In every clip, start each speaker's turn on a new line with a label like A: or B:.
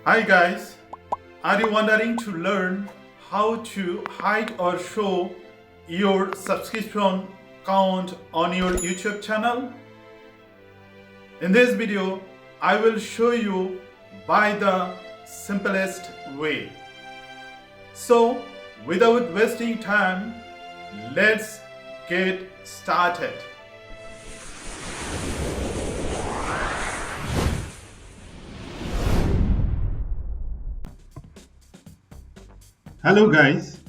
A: Hi guys, are you wondering to learn how to hide or show your subscription count on your YouTube channel? In this video, I will show you by the simplest way. So, without wasting time, let's get started. Hello guys,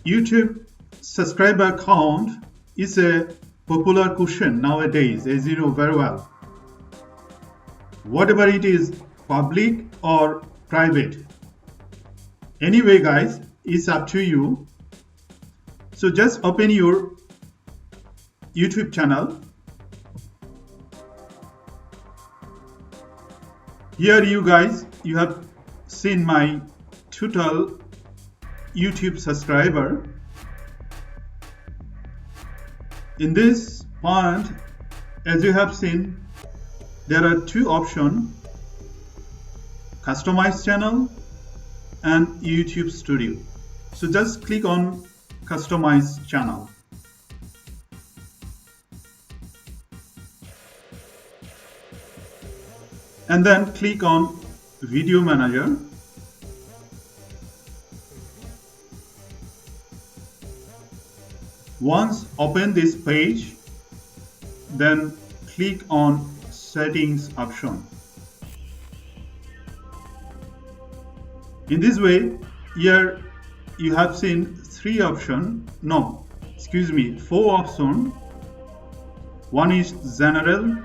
A: YouTube subscriber count is a popular question nowadays, as you know very well. Whatever it is, public or private. Anyway guys, it's up to you. So just open your YouTube channel. Here you have seen my total YouTube subscriber. In this point, as you have seen, there are two options: customize channel and YouTube Studio. So just click on customize channel. And then click on video manager. Once open this page, then click on settings option. In this way, here you have seen four options. One is general,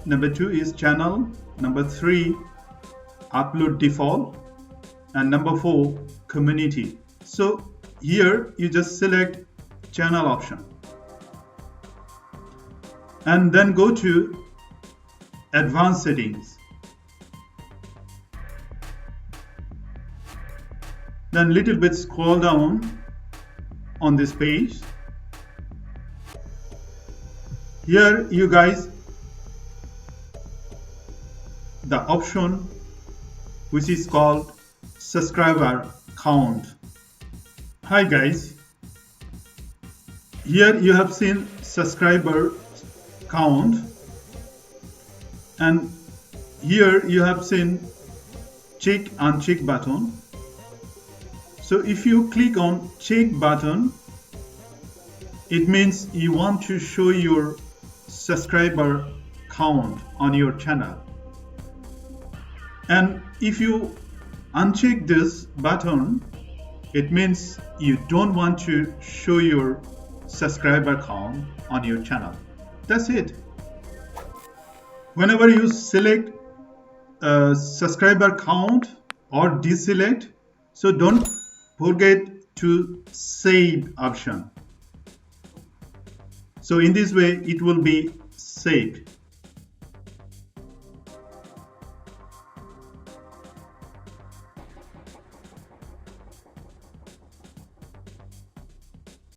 A: number 2 is channel, number 3 upload default, and number 4 community. So here you just select channel option and then go to advanced settings. Then little bit scroll down on this page. Here you guys, the option which is called subscriber count. Hi guys, here you have seen subscriber count, and here you have seen check uncheck button. So if you click on check button, it means you want to show your subscriber count on your channel. And if you uncheck this button, it means you don't want to show your subscriber count on your channel. That's it. Whenever you select subscriber count or deselect, so don't forget to save option. So in this way it will be saved.